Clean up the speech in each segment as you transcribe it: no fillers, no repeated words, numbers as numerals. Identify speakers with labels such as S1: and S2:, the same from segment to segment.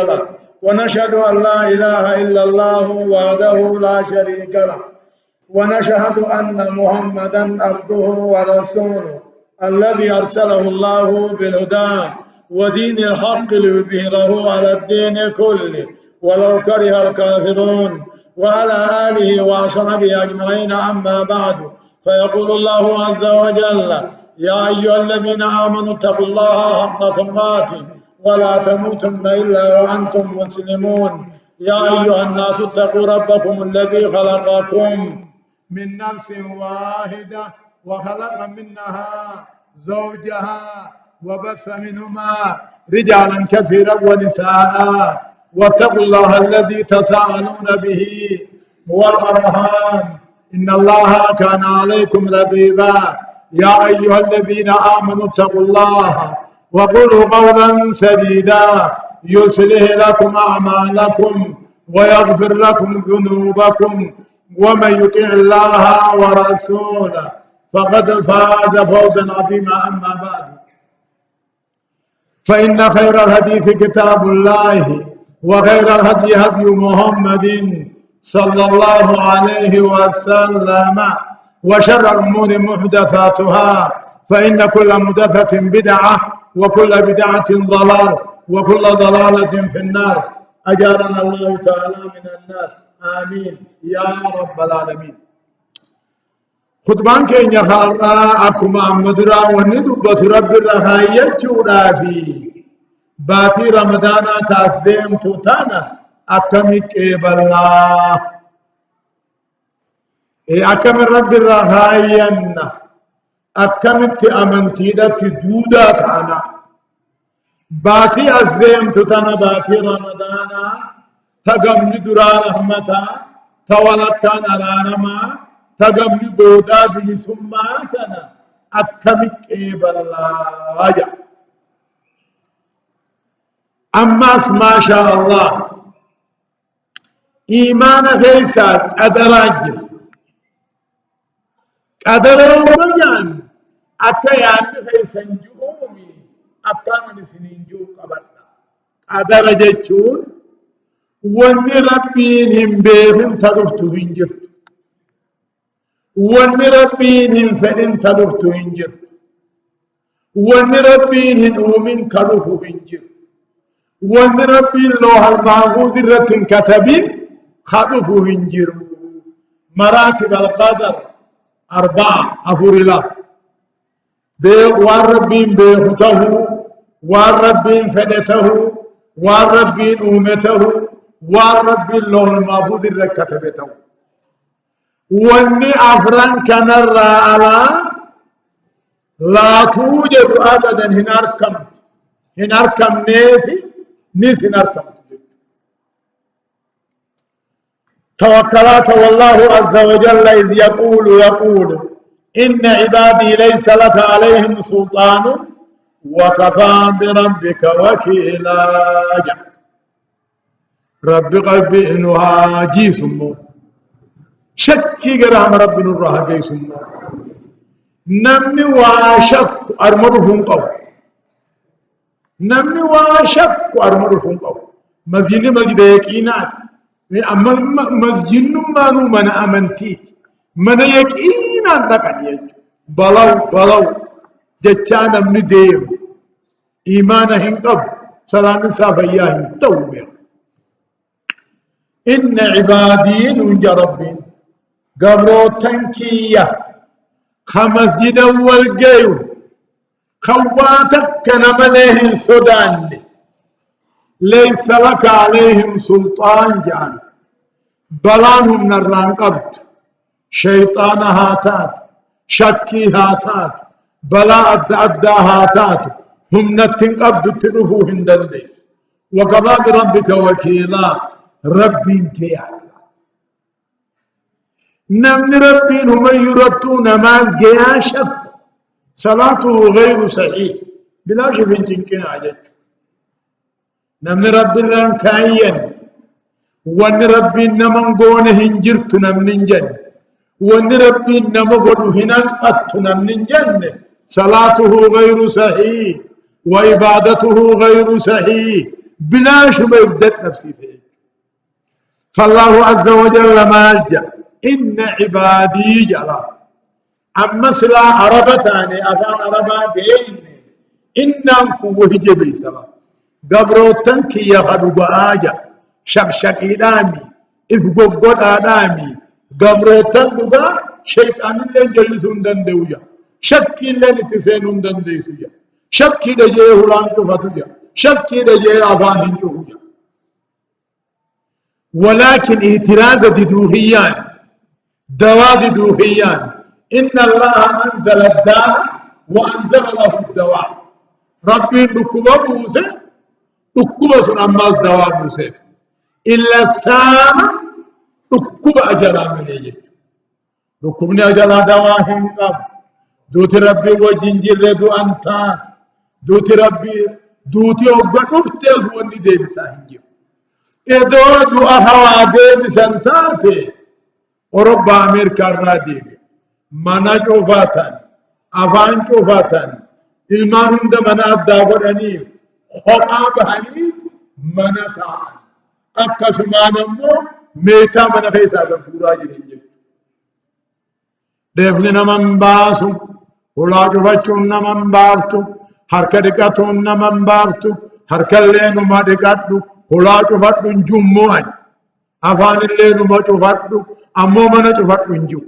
S1: له ونشهد أن لا إله إلا الله وحده لا شريك له ونشهد أن محمدا عبده ورسوله الذي أرسله الله بالهدى ودين الحق ليظهره على الدين كله ولو كره الكافرون وعلى آله وأصحابه أجمعين. أما بعد، فيقول الله عز وجل: يا أيها الذين آمنوا اتقوا الله حق تقاته ولا تموتن إلا وأنتم مسلمون. يا أيها الناس اتقوا ربكم الذي خلقكم من نفس واحدة وخلق منها زوجها وبث منهما رجالا كثيرا ونساء واتقوا الله الذي تساءلون به والأرحام إن الله كان عليكم رقيبا. يا أيها الذين آمنوا اتقوا الله وقولوا قولا سديدا يصلح لكم أعمالكم ويغفر لكم ذنوبكم ومن يطع الله ورسوله فقد فاز فوزا عظيما. أما بعد، فإن خير الحديث كتاب الله وخير الهدي هدي محمد صلى الله عليه وسلم وشر الأمور محدثاتها فإن كل محدثة بدعة وكل بدعة ضلال وكل ضلالة في النار. أجارنا الله تعالى من النار، آمين يا رب العالمين. خطبان كينيا خارا أكما مدرا وندبت رب الرحاية جورافي باتي رمضانا تاسديم توتانا أكمك إبالله أكم رب الرحاية أكمت أمنتي دك دودا كانا باتي أزديم توتانا باتي رمضانا تقمني درا رحمتا تولد كان رانما تقمني بودا بلسماتنا أكمك إبالله. أماس ما شاء الله إيمان غيسات أدراجر قدروا مجان أتيان غيسان جومي أكامن سنينجو قبطا أدراجتون واني ربينهم بيهم تغفتو هنجرت واني ربينهم فإن تغفتو هنجرت واني ربينهم أومن كرفو هنجرت وان ربي الله المعبود الرتن كتبين خطفوا هنجروا. مراتب القدر 4 أفور الله وان ربين بيخته وان ربين فدته وان ربين أمته وان ربي الله المعبود الرتن كتبته واني أفران كنرى على لا توجد أبدا هناركم نيسي نيسي نرتم. توكلات والله عز وجل إذ يقول إن عبادي ليس لك عليهم سلطان وكفى بربك وكيلا. رب قلبي إنها جيسم شكي قرام رب نرها جيسم نمني وشك أرمرهم قبل نمني وشك أرمرهم قبل مسجد مسجد يكينات أما مسجد ما نو من أمنتيت من يكينات نقد يجو بلو جتشان نمني ديم إيمانهم قبل سلام سافياهم توبه. إن عبادي ننجى ربي قبرو تنكية خمسجد والجيو خواتك كنملهم سودان ليس لك عليهم سلطان جان بلانهم نران قبط شيطان هاتات شكي هاتات بلا أدى هاتات هم نتن قبط تلفو هندل وقضى بربك وكيلا ربي كيا نمن ربين هم يربطون ما جيا شك صلاته غير صحيح بلا شبه تنكين عجل. نمن ربنا كاين وان ربي نمن قونه هنجرت نمن جن وان ربي نمغد هنا قط نمن جن صلاته غير صحيح وعبادته غير صحيح بلاش ما يبدأ نفسي فيه. فالله عز وجل ما ألجأ إن عبادي جرى أما سلا عربتاني أفان عربا بين إنهم كوه جبي سلا قبروتن كي يخدو بآجا شك إدامي إفقو قد آدامي قبروتن دقا شيطان اللي جلسون دندوجا شك اللي نتسينون دنديسوجا شك دجيه هلان كفتوجا شك دجيه أفان هنجوجا ولكن اعتراض ددوهيان دواء ددوهيان إن الله أنزل الداء وأنزل له الدواء ربي ركوبه موسى ركوبه سنما الدواء موسى إلا السامة ركوب أجلا من يجد ركوبني أجلا دواهم قب دوت ربي وجنجر دو أنتان دوت ربي دوتي أبقى وني دي بساهنجي إدو دو أهوا دي بسنتاتي أوروبا أمريكا الرادي مانا شوفاتان أفان شوفاتان ilmaan hunda mana addaa godhaniif kophaa bahanii mana ta'an akkasumaan immoo meetaa mana keessaa kan fuudhaa jiran jechuudha. Deefni nama hin baasu, hulaa cufachuun nama hin baaftu, harka dhiqatuun nama hin baaftu, harkallee numa dhiqadhu, hulaa cufadhu hin jummoo ani. Afaanillee numa cufadhu, ammoo mana cufadhu hin jiru.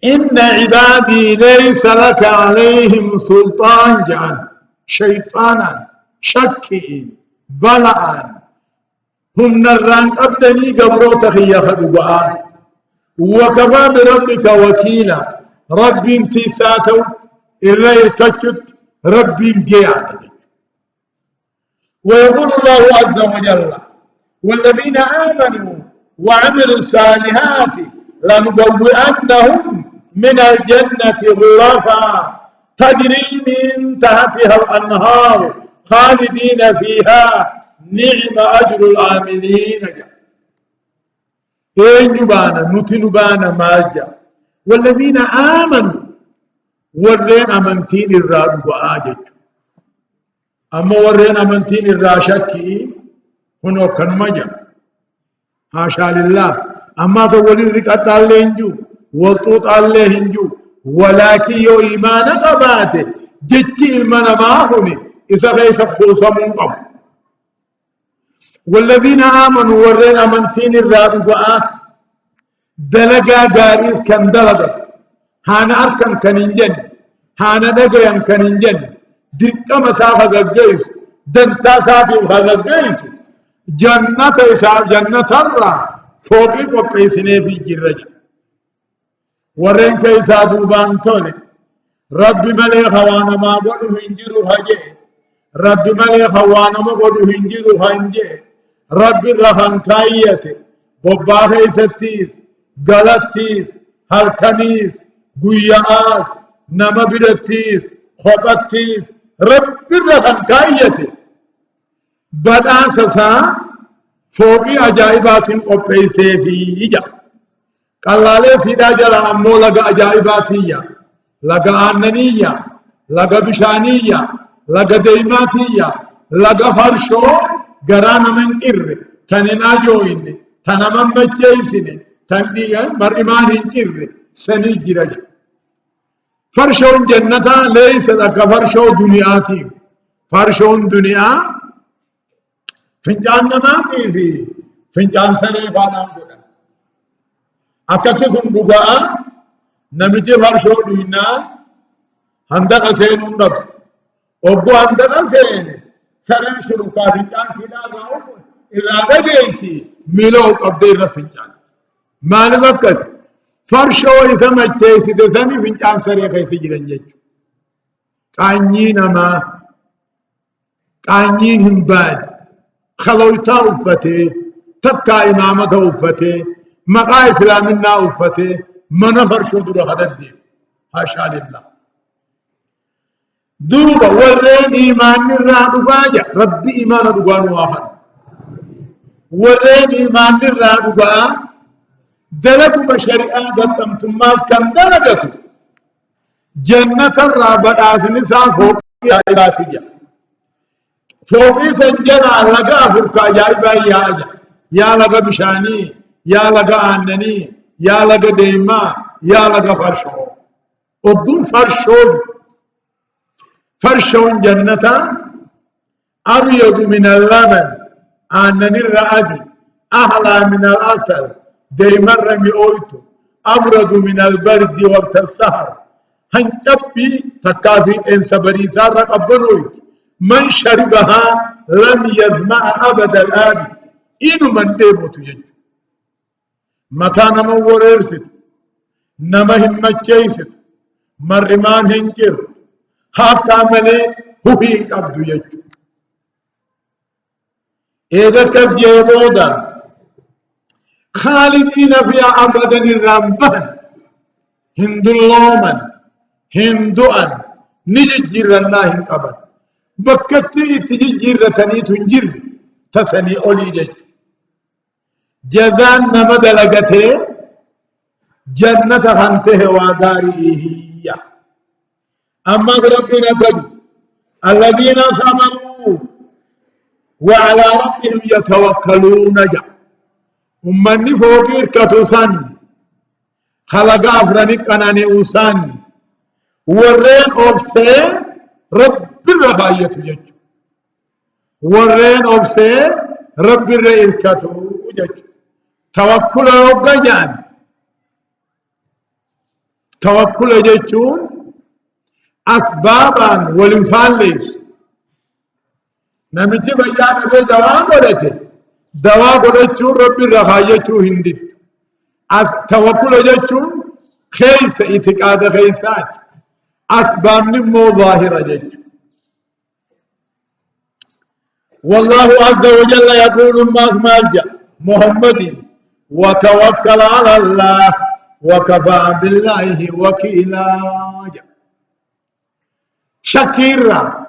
S1: إن عبادي ليس لك عليهم سلطان جان شيطانا شكئين بلعان هم نران أبدني قبرو تخيّ خدوبان وكفى بربك وكيلا رب انتساتو إلا يتجد رب جيان ويقول الله عز وجل والذين آمنوا وعملوا الصالحات لنبوئنهم من الجنة غرفا تجري من تحتها الأنهار خالدين فيها نعم أجر العاملين. إيه نبانا نتنبانا ماجا والذين آمنوا ورين أمنتين الراد وآجج أما ورين أمنتين الراشكي هنو كان مجا حاشا لله أما تولي ركعت الله هنجو وطوط الله هنجو ولكن يو إيمان قباته جتي المنا معهني إذا غيس خلصا من قبل والذين آمنوا ورين أمنتين الرابقاء دلقا قاريس كان دلقت هانا أركن كننجن هانا دقيا كننجن دقا مسافة قجيس دنتا سافي وهذا قجيس جنة إساء جنة الرّا فوقي قبيسني في جرج ورين كيسا دوبان تولي ربي ملي خوانا ما قدو هنجرو هجي ربي ملي خوانا ما قدو هنجرو هنجي ربي رخان كايتي بباخي ستيس غلطيس هركنيس قياس نما برتيس خطتيس ربي رخان كايتي بدأ سسا فوقي أجائبات قبيسي في إجا قال لي سيدا جرى أمو لغا أجائباتية لغا آنانية لغا بشانية لغا ديماتية لغا فرشو غرانا من كر تننا جوين تنمم مجيسين تنديغن مرمان كر سني جرج فرشو جنة ليس لغا فرشو دنياتي فرشو دنيا فنجان نماتي في فنجان سريفانام قدن أكاكسن بغاء نمجي فرشو دوينا هندق سين اندب وبو هندق سين سرين شروكا فنجان سيدا غاو إرادة جيسي ميلو قبدير فنجان مالي بكس فرشو إذا مجيسي تساني فنجان سريخي سجرن جيجو قانيين ما قانيين همباد خلويتا وفتي تبكى إمامته وفتي مقا إسلامنا وفتي منفر شدر هذا الدين حاشا لله دوبا ورين إيمان نراد فاجع ربي إيمان دقان واحد ورين إيمان نراد دقان دلكم بشريعة دلتم تماس كم دلقتو جنة الرابط آسنسان فوق يا إلاتي فوقي سنجلا لقى فرقا جايبا يا لقى بشاني يا لقى عنني يا لقى ديما يا لقى فرشو وقوم فرشون جنة أبيض من اللبن عنني الرأدي أحلى من الأسل ديما رمي أويتو أبرد من البرد وقت السهر هنجبي تكافي إن سبريسا رقبنويت من شربها لم يظمأ أبد الآبد إنو من ديمو تجج مكان موريرست نما همتشيست مرمان هنجر حتى ملي هوهي قبضو يج إذا كذجيبودا خالدين فيها أبدا الرمبان هندو اللومن هندوان نججر الله أبدا بكتي تججر تني تنجر تسني أولي جج جزان نمد لغته جنة هنته وداره أما ربنا قد الذين صبروا وعلى ربهم يتوكلون جا أمني فوقير كتوسان خلق أفراني كناني أوسان ورين أبسي رب الرغاية جج ورين أبسي رب الرئيكة جج توكل وقجان توكل ججون أسبابا والإنفان ليش نمتي بيانا بي دواء قولته دواء قولته ربي رغايته هندت توكل ججون خيس اتقاد خيسات أسباب نمو ظاهرة جج والله عز وجل يقول ما جاء محمد وتوكل على الله وكفى بالله وكيلا شكيرا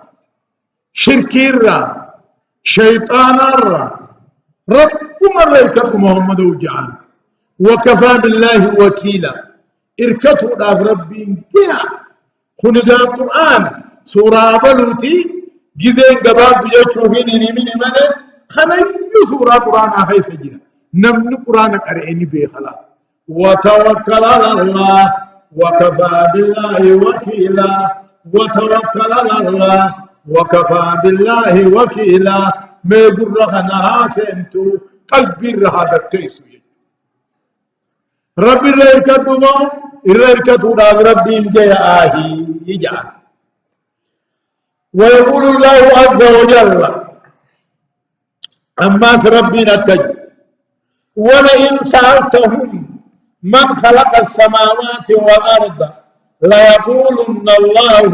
S1: شركيرا شيطانا رب مريكب محمد وجعل وكفى بالله وكيلا اركتوا داف ربي انتهى خنقا القرآن سورة بلوتي جزين قباب بجوشوهين من ملك خنين سورة قرآن آخي سجنا نمن قرآن قرئني بيخلا وتوكل على الله وكفى بالله وكيلا وتوكل على الله وكفى بالله وكيلا ما يقول رخنا سنتو قلبي هذا التيسو ربي ريكتو ريكتو ربي جاء آهي يجعل ويقول الله عز وجل أما ربي نتج ولئن سألتهم من خلق السماوات والأرض ليقولن الله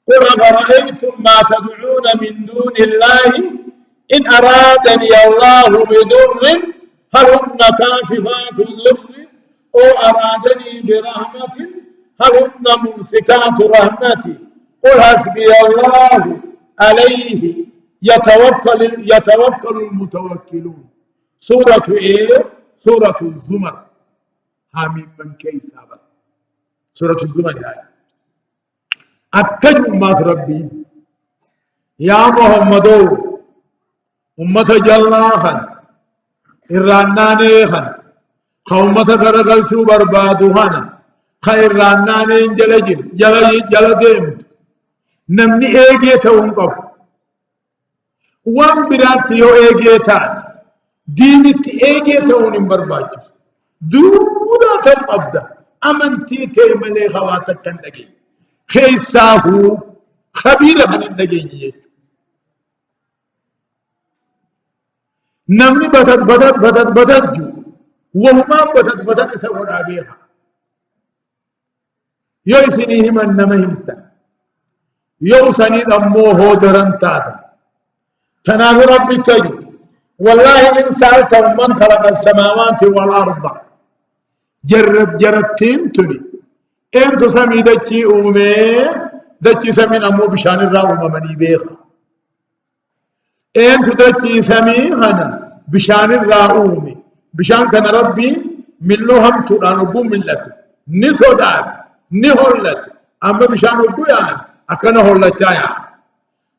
S1: قل أفرأيتم ما تدعون من دون الله إن أرادني الله بضر هل هن كاشفات الضر أو أرادني برحمة هل هن ممسكات رحمتي قل حسبي الله عليه يتوكل المتوكلون سورة إيه؟ سورة الزمر حامين من كيسابا سورة الزمر يعني أتجوا ما ربي يا محمد أمة جلاخا إراناني خان قومة كرقلتو بربادو خانا خيراناني جلجل جلديمت نمني ايجي تونقف وان برات يو ايجي تات دينت ايجي تون برباجو دودا تم أبدا أمنتي تيملي خواتك تندقي خيساهو خبيرة عن الدقيقية نمني بتت جو وهما بتت سوى رابيها يوسنيهم النمهمتا يوسني أموه درن تاتا تناه ربي كجي والله إن سألتهم من خلق السماوات والأرض جرتين تني انتو سمي دچي اومي دچي سمي نمو بشان الرأوم مني بيخا انتو دچي سمي هنا بشان الرأوم بشان كان ربي من لهم ترانبو ملت نسودات نهولت اما بشان القيان اكنا هولت جايا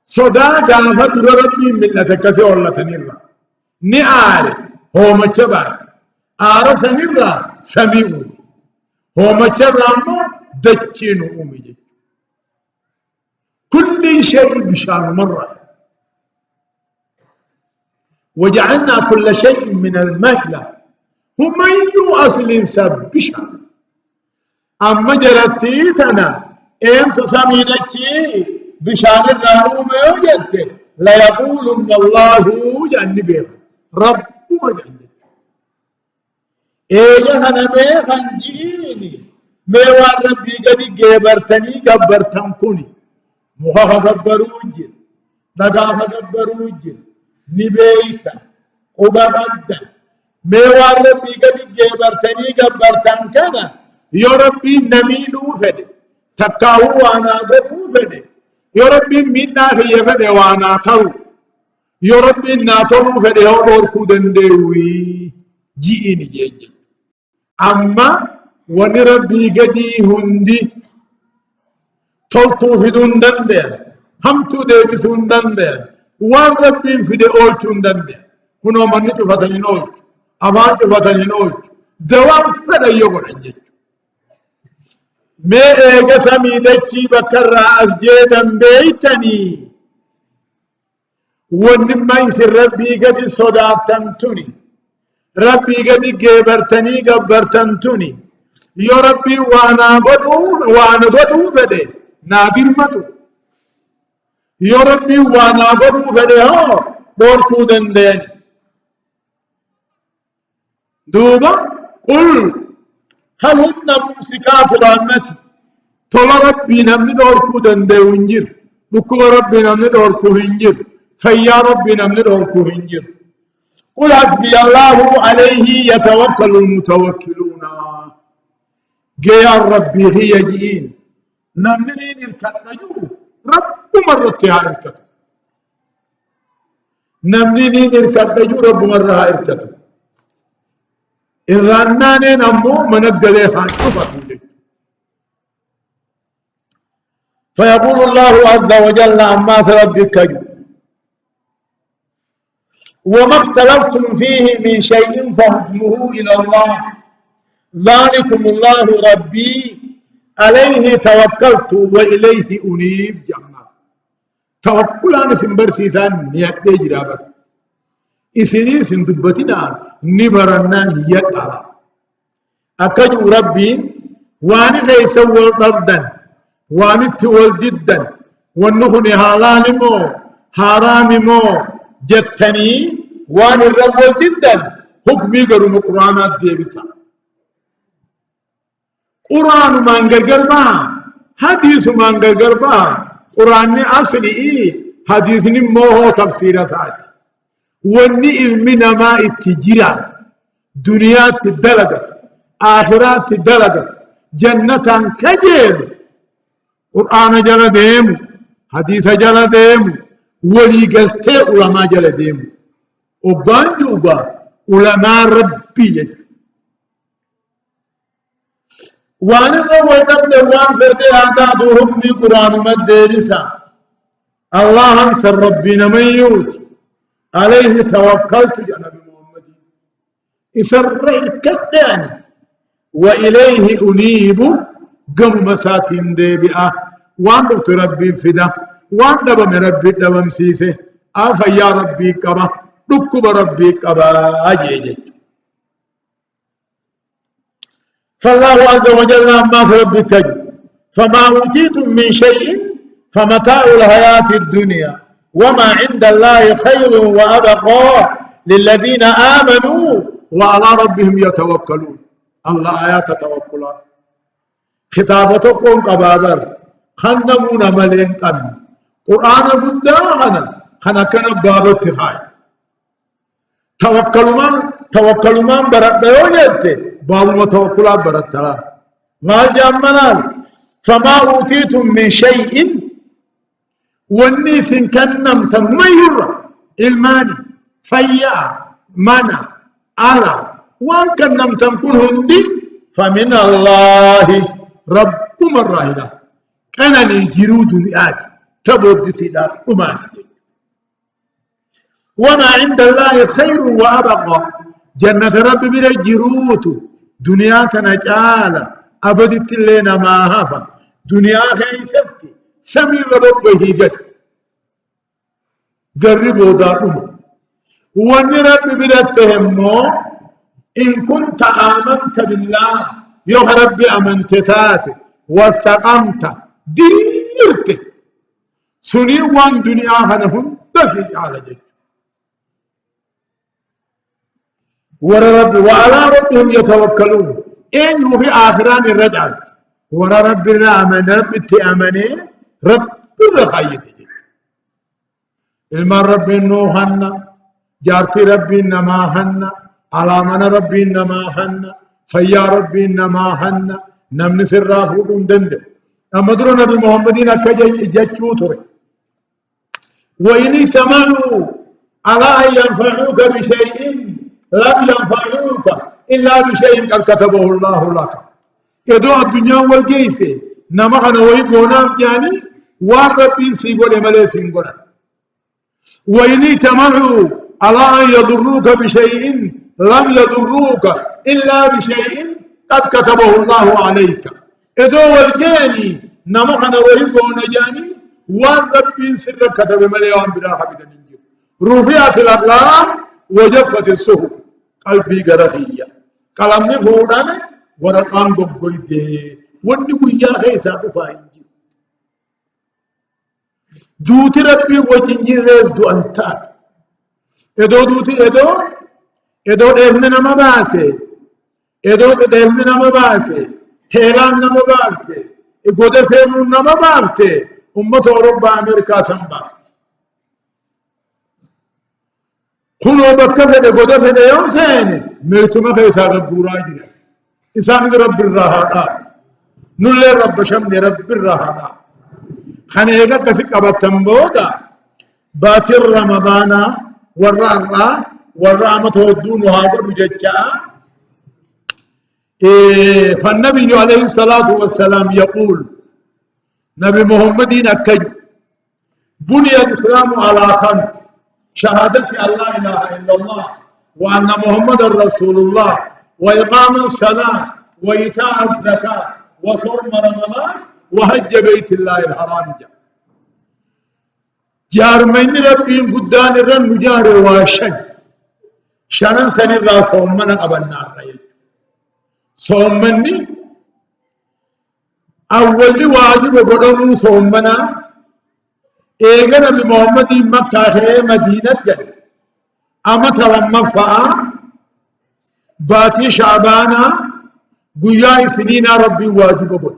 S1: صدا جافت ربي ملة كسي ولا تنيرا نعاري هو مجباس آرس نيرا سميعو هو مجرامو دجينو أمي كل شيء بشان مرة وجعلنا كل شيء من المهلة هم أي أصل سب بشان أما جرتيتنا أنت سمينتي بشان الرحوم يوجد لا يقولن الله جنبه رب وجنبه إيجا هنا ميخان جيني ميوان ربي قدي جيبرتني قبرتن كوني مخاف قبروجي دقاف قبروجي نبيتا قبردا ميوان ربي قدي جيبرتني قبرتن كنا يا ربي نمينو فدي تكاو وانا قدو فدي يا ربي منا في فدي وانا ترو يا ربي ناترو فدي هو دوركو دندوي جيني جيجي أما ونربي قدي هندي تلطو في دندن هم تدبسون دندن وان ربي في دي أولتون دندن كنو منتو فتنين أولت أمانتو فتنين أولت دوام فدا يقول عنجي مي إيجا سميدتي بكرا أسجيدا بيتني ونما يسر ربي قدي صداتمتني ربي قد جبرتني قبرتنتني يا ربي وانا بدو بدي نادر مدو يا ربي وانا بدو بدي ها دورتو دندين دوبا قل هل هن ممسكات رحمتي طلع ربي نمني دوركو دندي ونجر بكو ربي نمني دوركو هنجر فيا ربي نمني دوركو هنجر قل حسبي الله عليه يتوكل المتوكلون جاء ربي هي جئين نمنين الكتنجو رب مرتها اركتو نمنين الكتنجو رب مرها اركتو الرنانين أمو من الدليخان شفتوا فيقول الله عز وجل عما ربك وما اختلفتم فيه من شيء فحكمه إلى الله ذلكم الله ربي عليه توكلت وإليه أنيب جمع توكل أنا سنبرسيسان نيكي جرابة إسني سندبتنا نبرنا يدعى أكجو ربي واني سيسوى ضبدا واني تول جدا ونخن هالان مو حرام مو جتني واني الرب جدا حكمي قرم قرآنات ديبسا قرآن مانغر با حديث مانغر با قرآن أصلي حديث نموه تفسير سات واني علمنا ما اتجرات دنيا تدلقت آخرات تدلقت جنة كجيب قرآن جل ديم حديث جل ديم ولي قلتي علماء جل ديم وبان دوبا علماء ربي وانا اول قبل وان فرد هذا دو حكمي قرآن مدرسة الله انصر ربنا من يوت عليه توكلت جنب محمد يسر الكداني وإليه أنيب قم مساتين دي بئة وان دو ربي فدا وان دبا من ربي دبا مسيسه آفا يا ربي كبا ركب ربي كبا أجيجي فالله عز وجل ما في ربك فما أوتيتم من شيء فمتاع الحياة الدنيا وما عند الله خير وأبقى للذين آمنوا وعلى ربهم يتوكلون الله آيات توكلا خطابتكم قبابر خنمون ملين قن قرآن بنداغنا خنكنا باب اتخاي توكلوا من برد يوجدت باب متوكلا برد ترى ما جمنال فما أوتيتم من شيء والنيس كنم تمير الماني فيا منع على وان كنم تنكون هندي فمن الله رب الراهلة كان لي جرود الآت تبود سيدات أماتي وما عند الله خير وأبقى جنة رب بلا جروت دنيا تنجالة أبدت لنا ما هفا دنيا خيشتي سمي ربه جد قربوا دارهم وان رب بلا تهمو إن كنت آمنت بالله يا ربي أمنت تاتي واستقمت ديرت سني وان دنيا هنهم دفج على جد ورا ربي وعلى ربهم يتوكلون إن هو في آخران الرجعة ورا ربي الرحمن ربي تأمني ربي الرخيتي المر ربي نوحنا جارتي ربي نما هنا على من ربي نما هنا فيا ربي نما هنا نمن سرافون دند أمدر نبي محمدين أكجي جتشو تري وإن تمنوا على أن ينفعوك بشيء لم ينفعوك إلا بشيء قد كتبه الله لك يدو الدنيا والجيس نما أنا ويقونا يعني وربي سيقول ملي سيقول وإن تمنوا على أن يضروك بشيء لم يضروك إلا بشيء قد كتبه الله عليك إذا والجاني نمحنا ويقونا جاني والرب سر كتب مليون بلا حبيب ننجو رفعت الأقلام وجفت الصحف قلبي قرهية كلامني فورانا ورقان بقويته ونقو يا خيسا رفاينجو دوتي ربي وجنجي ريز دو أنتات إذا دوتي إذا ابن نما باسه إذا ابن نما باسه هيلان نما باسه إذا سينون نما باسه أمة أوروبا أمريكا سنباسه كنو بكفة إذا فده يوم سيني ميتما خيسا غبورا جدا إسان رب الرهادا نولي رب شمني رب الرهادا خانيغا كسي قبطن بودا باتر رمضانا والرأى والرحمة والدون وهذا بججاء فالنبي عليه الصلاة والسلام يقول نبي محمد أكد بني الإسلام على خمس شهادة أن لا إله إلا الله وأن محمد رسول الله وإقام الصلاة وإيتاء الزكاة وصوم رمضان وحج بيت الله الحرام جارمين ربين قدان الرن مجار واشن شنن سني را صومنا قبلنا الرئيس صومني أول واجب قدمو صومنا إيغا نبي محمد مكة مدينة جل أما تلما فا باتي شعبانا قيا سنين ربي واجب قد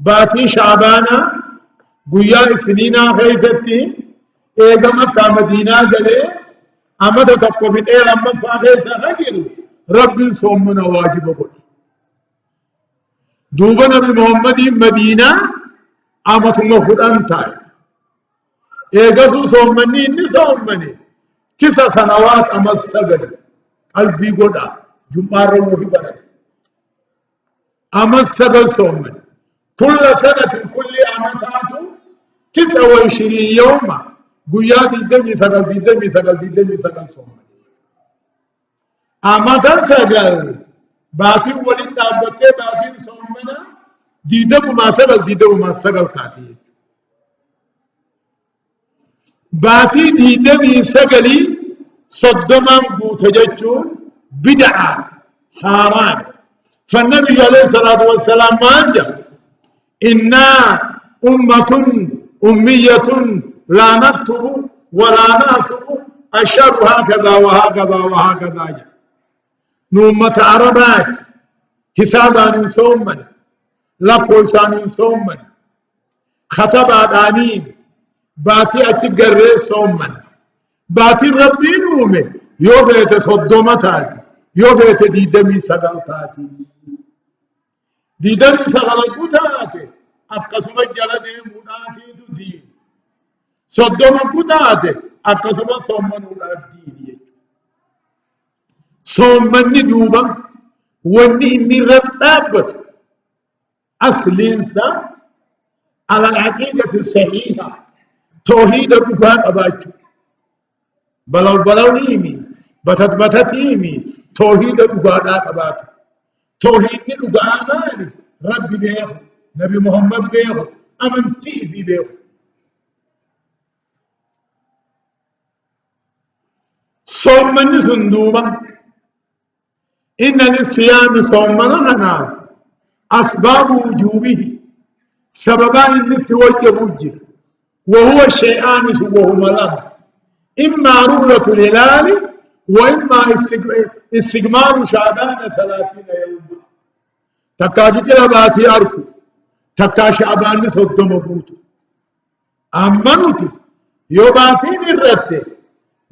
S1: باتي شعبانا قيا سنينا خيزتي إيغا مكة مدينة جلي أما تتقفت إيه لما فاقيسا رجل ربي صومنا واجب قد دوبا نبي محمد مدينة أما تنفد أنتاي إيغا صومني إني صومني 9 سنوات أما السجد قلبي قد جمعة روحي بلد أما السجد صومني كل سنة كل أمتات 29 يوما قيادي دمي سقل صوم أما تنسقل باتي ولد أبتي باتي صومنا ديدم ما سقل تاتي باتي ديدمي سقلي صدما بوتججون بدعة حرام فالنبي عليه الصلاة والسلام ما أنجب إنا أمة أمية لا نكتب ولا نحسب الشر هكذا وهكذا نومة عربات حسابا صوما لقوا لسان صوما خطبات آمين باتي أتقرر صوما باتي ربي نومي يوفيت صدومتات يوفيت ديدمي سقلتاتي ديدمي سقلتاتي أقسم الجلد مناتي دين صدوم كتاتي أقسم صومن ولا دين صومن دوبا وني إني رتابت أصلين سا على العقيدة الصحيحة توحيد الدكان أباجو بلو إيمي بتت إيمي توحيد الدكان أباجو توحيد الدكان مالي ربي بيه نبي محمد بيه أمنتي في بيه صومني صندوبا إن للصيام صومنا هنا أسباب وجوبه سببان اللي توجه وجه وهو شيئان وهما لم إما رؤية الهلال وإما استكمال شعبان 30 يوما تكاجي كلا باتي أركو تكا شعبان صدم بوتو أما نتي يو باتين الرتة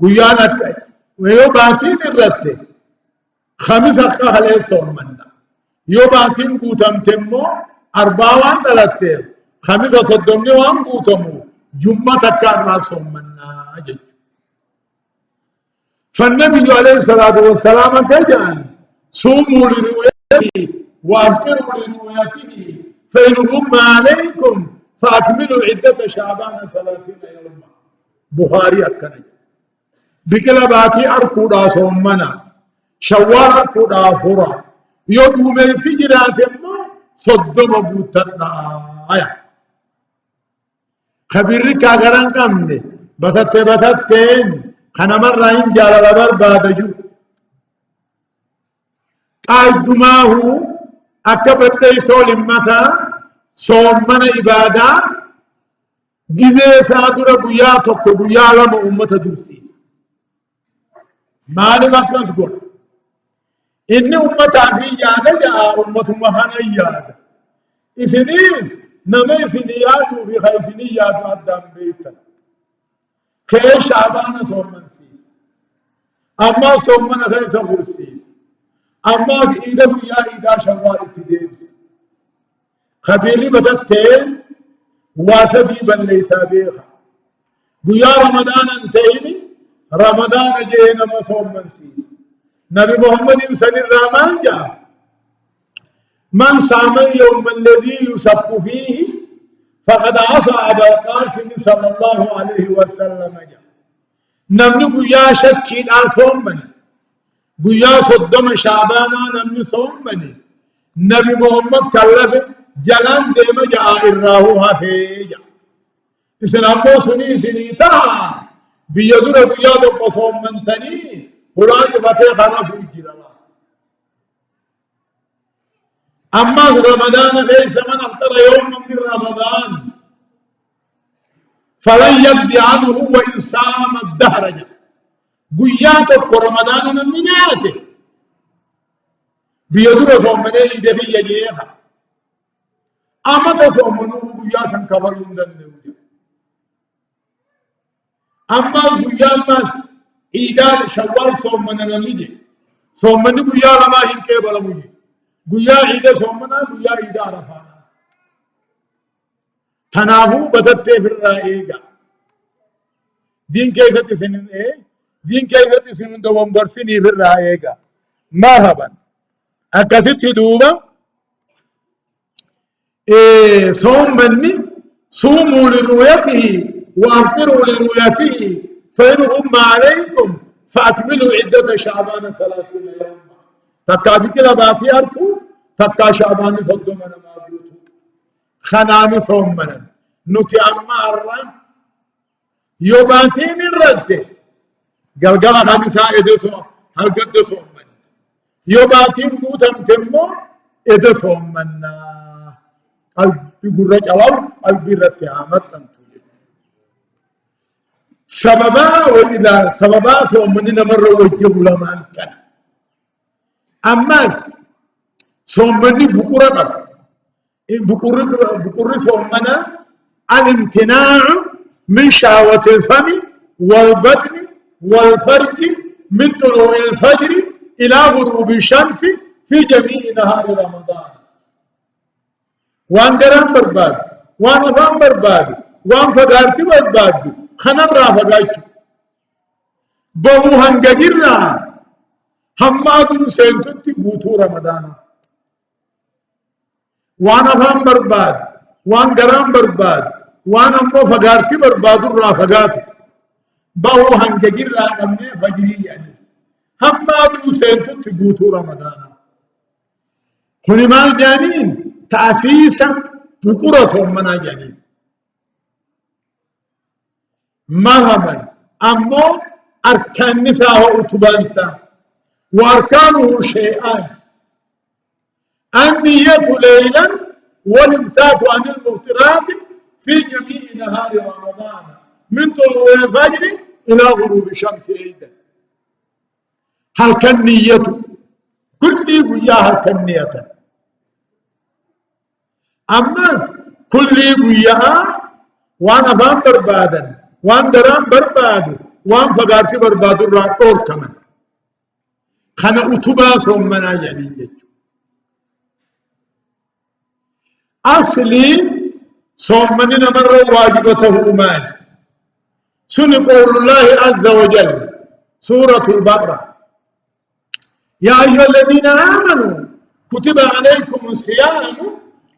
S1: قيانة ويو باتين الرتة خمس أخا هلين صومنا يو باتين قوتم تمو 4 دلتين خمس صدمني وان قوتمو جمعة تكار صومنا أجل فالنبي عليه الصلاة والسلام تجعل صوموا لرؤيته وأفطروا لرؤيته فإن غم عليكم فأكملوا عدة شعبان 30 يوما بخاري أكنج بكلاباتي أركودا صومنا شوال أركودا فرا يدوم الفجرات ما صدم بوتنا خبيري كاغران قمني بتتين خنا مرة إن جال لبر بادجو قايدماه أكبر تيسول متى صومنا إبادة جزء سادر بيا توك بيا لما أمة درسي مالي مكرس قول إن أمة في يادة جاء أمة مهانا يادة إسنيس نمي سنيات وفي خيسنيات أدام بيتا كي شعبان صومن فيه أما صومن خيس غرسي أما إذا بيا إذا شوال اتديبس خبيري بتتين واسبيبا ليس بيخا بيا رمضان انتيني رمضان جينا ما صومن فيه نبي محمد صلى الله عليه وسلم من صام يوم الذي يصف فيه فقد عصى أبا القاسم صلى الله عليه وسلم نمني قيا شكين صومني قيا صدم شعبانا نمني صومني نبي محمد كلف جلان ديما جاء الراهوها فيجا إسلام سني سنيتا بيدر بيادو بصومنتني قرآن فتح خنا فوجي أما رمضان ليس من أفطر يوما من رمضان فلن يبدي عنه وإن صام الدهر قياتك رمضان من نياته بيدر صومني إدبي يجيها أما تصومنه قياسا كبر من النوجة أما قياس إيداد شوال صومنا نمجي صومني قيا لما هنكي بلا مجي قيا عيدا صومنا قيا عيدا عرفانا تنافو بتتي في الرائقة دين كيسة سنين دين كيسة سنين دوام برسيني في الرائقة مرحبا أكاسيت دوبا صومني صوموا لرؤيته وأفطروا لرؤيته فإن غم عليكم فأكملوا عدة شعبان 30 يوما تكا بكلا باتي أركو تكا شعبان صدومنا ما بيوتو خنامي صومنا نتي أما الرم يوباتين الرد قلقلا خمسا إدسو هل قد صومنا يوباتين قوتم تمو إدسومنا قلبي قرج أول قلبي رتعامت أنتو سببا وإذا سببا صومني مرة وجه لما كان أماس صومني بكرة بكرة صومنا الامتناع من شهوة الفم والبطن والفرج من طلوع الفجر إلى غروب الشمس في جميع نهار رمضان وان درام برباد وان افام برباد وان فدارتي برباد خنب رافقايتو بمو هنگجرنا همادو سنتوتي غوتو رمضان وانا فهم برباد وان قرام برباد وان امو فقارتي برباد الرا فقاتي باو هنجر امني فجري يعني هم ادو سنتو تبوتو رمضان هني ما جانين تأسيسا بكرة صومنا جانين مرحبا امو اركان نساء واتبانسا واركانه شيئان النية ليلا والامساك عن المفطرات في جميع نهار رمضان من طلوع الفجر الى غروب الشمس ايضا هل كان نية كل ويا هل كان نية اما كل ويا وانا فان بربادا وان درام برباد وان فقارتي برباد الراتور كمان خنا اتبا صومنا يعني أصلي صومنا مرة واجبته مال سن قول الله عز وجل سورة البقرة يا أيها الذين آمنوا كتب عليكم الصيام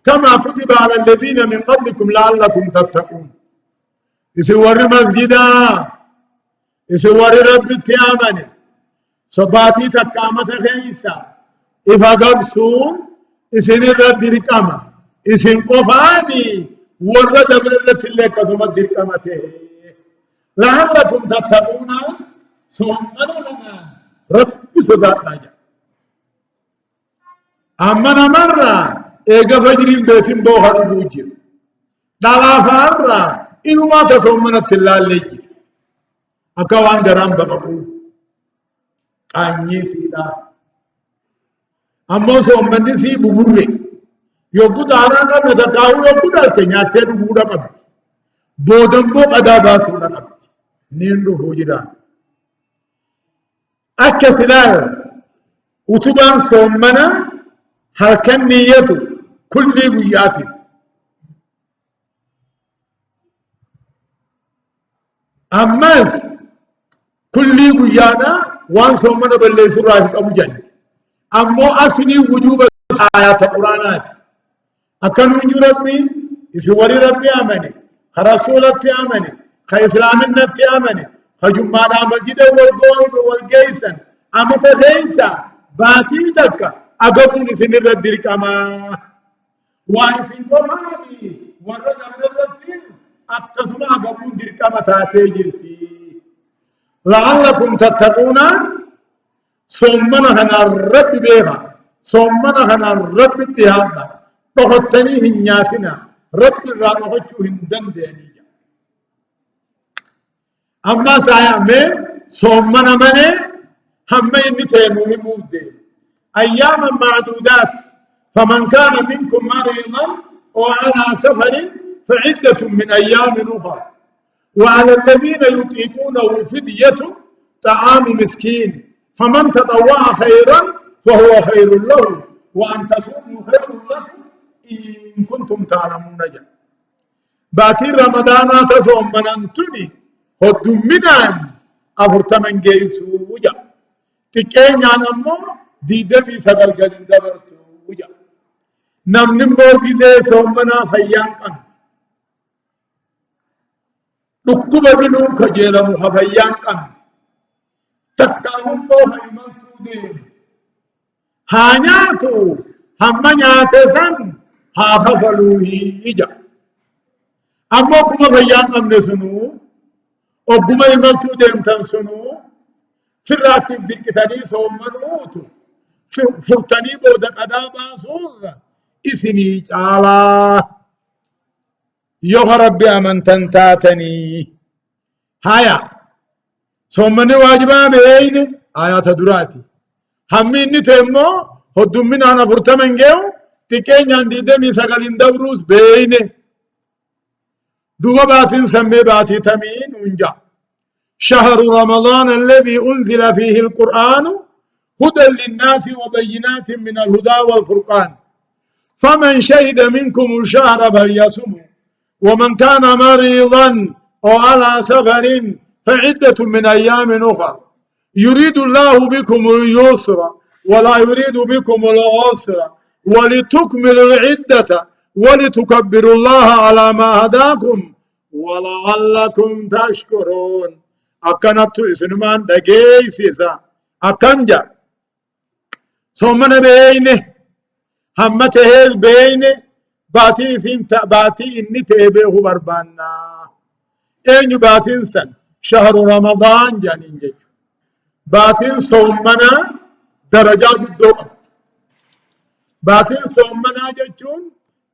S1: كما كتب على الذين من قبلكم لعلكم تتقون يسور مسجدا يسور رب التيامن صباتي تكامة خيسا إفا قبسون إسن الرد ركامة إسن قفاني ورد برد اللي كسمت ركامته لعلكم تتقون صومنا لنا رب صداتنا أما مرة إيجا فجرين بيتين بوها نبوجر دالا فارا إنو ما تصومنا تلال لجي أكوان درام بقبو قاني سيدا أما صومنا سي ببوه يوكو دارانا متكاو يوكو دالتين ياتين بودا قبت بودن بو قدابا سودا قبت نيندو هجران أكا سلال وتبان صومنا هل كان نيته كل وياتي أمس كل ويانا وان صومنا بالله سرعة أبو جن أمو أصلي وجوب آيات القرآنات أكن وجود ربي يسوي ربي آمني خرسول ربي آمني خإسلام النبي آمني خجمّانا مسجد والجيسن أمت ليس باتي تك أقبل سن الردير كما وانسين قمامي ورد الردير أبتسمع أقبل دير كما تاتي جرتي لعلكم تتقون صومنا هنا الرب بيها صومنا هنا الرب بيها تغطني هنياتنا رب الرانوحيو هندن دينيا أما سايا من صومنا مني هم ينتهي مهم دين أياما معدودات فمن كان منكم مريضا وعلى سفر فعدة من أيام أخرى وعلى الذين يطيقونه فدية طعام مسكين فمن تطوع خيرا فهو خير له وأن تصوموا خير لكم إن كنتم تعلمون جل باتي رمضان تصوم من أنتني هدومنان أفرتمن جيسو وجا تكين عن أمو ديدمي سبر جلين دبرتو وجا نمنمو جزي صومنا فيان كان لكبة دنو كجيلا مخفيان كان تكاهم بو هيمانتو دين هانياتو هم نياتسن هاففلوهي إجا أمو كما فيان أمن سنو وكما هيمانتو دين تنسنو فراتب دكتاني صومنوتو فرتني بودا قدابا صورة إسني تعالى يوه ربي أمن تنتاتني هايا صومني واجبا بين آيات دراتي همي نتمو هدوم من أنا فرتمن جيو تكين عندي دمي سقلين دبروس بين دوبا باتين سمي باتي تمين ونجا شهر رمضان الذي أنزل فيه القرآن هدى للناس وبينات من الهدى والفرقان فمن شهد منكم الشهر فليصمه ومن كان مريضا أو على سفر فعدة من أيام أخرى يريد الله بكم اليسر ولا يريد بكم العسر ولتكملوا العدة ولتكبروا الله على ما هداكم ولعلكم تشكرون. أكنت إسنمان دقي سيسا أكنجا ثم بينه همته بينه باتي سنت باتي إني تبيه بربانا أين باتين سن شهر رمضان جانين جي باتين صومنا درجات الدوم باتين صومنا جتون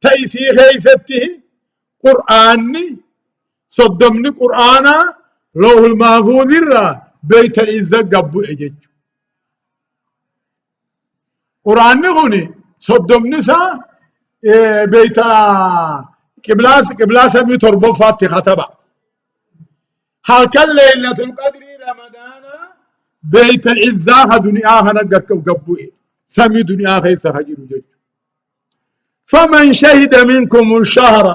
S1: تيسي خيسته قرآني صدمني قرآنا روح المحفوظ الرا بيت العزة قبو اجج قرآني هوني صدمني سا بيت قبلاس أبي تربو فاتي خطبا هاك الليلة القدر رمضان بيت العزة دنيا هنا قبو سمي دنيا خيسا خجر جج فمن شهد منكم الشهر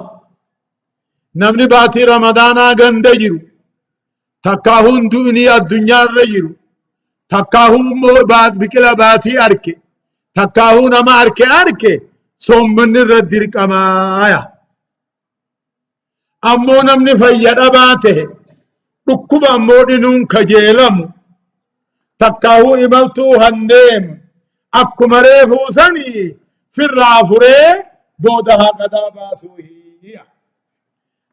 S1: نمني باتي رمضانا غندجرو تكاهون دنيا الدنيا الرجل تكاهون بعد بكلا باتي أركي تكاهون ما أركي صومن الردير كمايا أمو نمني فيد باته ركب أمو دنون كجيلم تكاهو إملتو هندم أكو مريفو سني في الرافوري بودها قدا باسوهي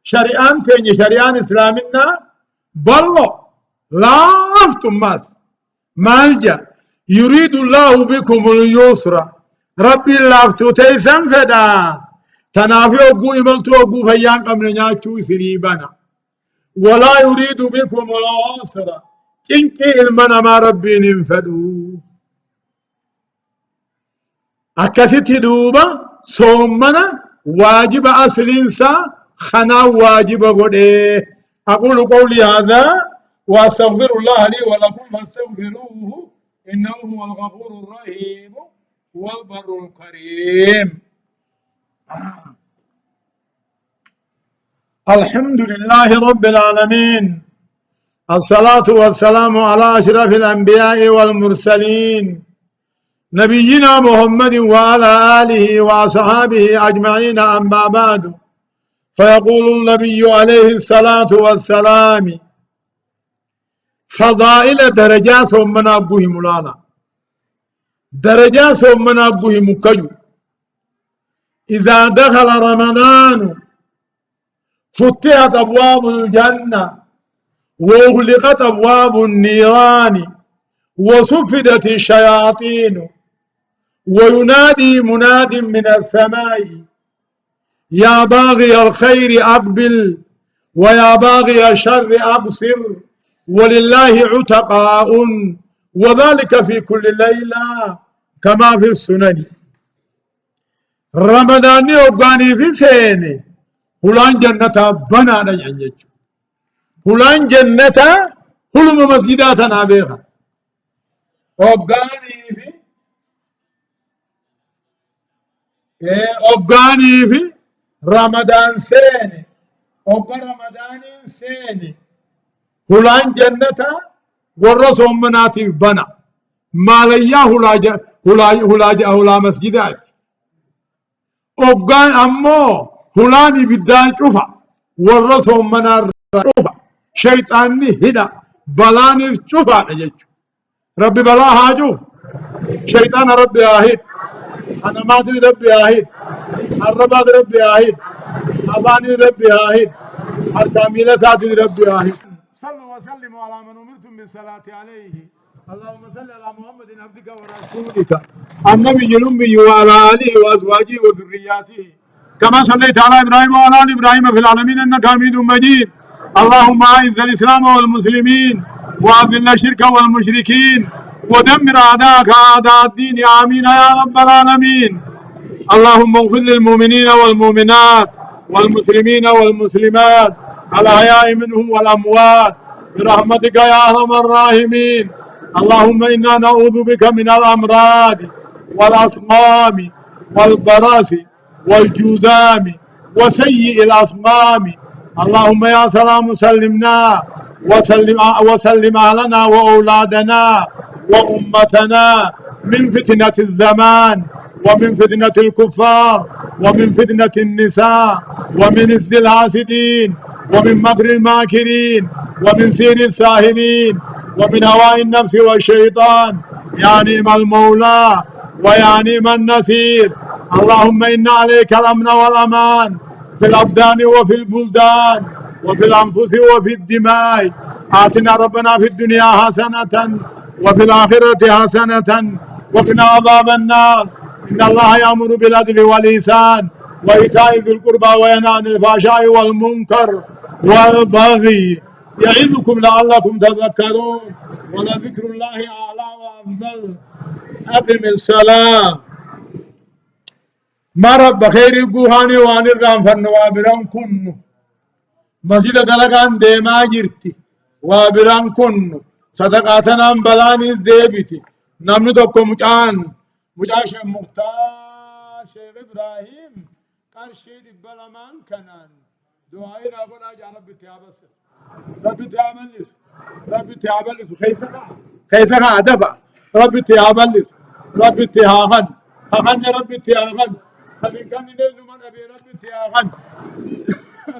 S1: شريعان تيني شريعان إسلامنا بلو لا أفتماس مالجا يريد الله بكم اليسر ربي الله تيسن فدا تنافي أبو إملتو أبو فيان قمنا نياتشو سريبنا ولا يريد بكم العسر تنكي المنا ما ربي ننفدو أكثت دوبا صومنا واجب أصل إنسان خنا واجب غده. أقول قولي هذا وأستغفر الله لي ولكم فاستغفروه إنه هو الغفور الرحيم والبر الكريم. الحمد لله رب العالمين، الصلاة والسلام على أشرف الأنبياء والمرسلين نبينا محمد وعلى آله وصحابه أجمعين. أما بعد، فيقول النبي عليه الصلاة والسلام: فضائل درجات من أبوه مولانا، درجات من أبوه مكيو. إذا دخل رمضان فتحت أبواب الجنة وأغلقت أبواب النيران وصفدت الشياطين، وينادي مناد من السماء: يا باغي الخير أقبل ويا باغي الشر أبصر، ولله عتقاء، وذلك في كل ليلة كما في السنن. رمضان يوغاني في سنة هلان جنة بنا نجنج هلان جنة هلم مسجداتنا بيها أوغاني في رمضان سنة أوغا رمضان سنة هلان جنة ورسوم مناتي بنا ماليا هلا مسجدات أوغان أمو هلاني بدان شوفا ورسوم منار شوفا شيطاني هنا بلاني شوفا نجج ربي بلا هاجوف شيطان ربي آهد أنا ما أدري ربي آهد الرباط ربي آهد أباني ربي آهد التامين ساتي ربي آهد. صلوا وسلموا على من أمرتم بالصلاة عليه. اللهم صل على محمد عبدك ورسولك النبي الأمي وعلى آله وأزواجه وذرياته كما صليت على إبراهيم وعلى آل إبراهيم في العالمين إنك حميد مجيد. اللهم أعز الإسلام والمسلمين وأذل الشرك والمشركين ودمر أعداءك أعداء الدين. آمين يا رب العالمين. اللهم اغفر للمؤمنين والمؤمنات والمسلمين والمسلمات الأحياء منهم والأموات برحمتك يا أرحم الراحمين. اللهم إنا نعوذ بك من الأمراض والأسقام والبرص والجذام وسيء الأسقام. اللهم يا سلام سلمنا وسلم أهلنا وأولادنا وأمتنا من فتنة الزمان ومن فتنة الكفار ومن فتنة النساء ومن إثم الحاسدين ومن مكر الماكرين ومن سير الساهرين ومن هواء النفس والشيطان يا نعم المولى ويا نعم النصير. اللهم إن عليك الأمن والأمان في الأبدان وفي البلدان وفي الأنفس وفي الدماء. آتنا ربنا في الدنيا حسنة وفي الآخرة حسنة وقنا عذاب النار. إن الله يأمر بالعدل والإحسان وإيتاء ذي القربى وينهى عن الفحشاء والمنكر والبغي يعظكم لعلكم تذكرون. ولذكر الله أعلى وأفضل. أقم الصلاة. ما رب خير قوهاني وان الرام فنوابران كن مسجد دلقان ديما جرتي وابران كن صدقاتنا بلاني زيبتي نمني توكو مجاش مختار شيخ إبراهيم قرشي بلمان كنان دعائي رابنا جا ربي تيابس ربي تيابلس خيسها أدفع ربي تيابلس ربي تيهاهن خخن ربي تيهاهن خلين كان ينزل من أبي ربي تيهاهن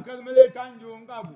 S1: كلمة كان جونغابو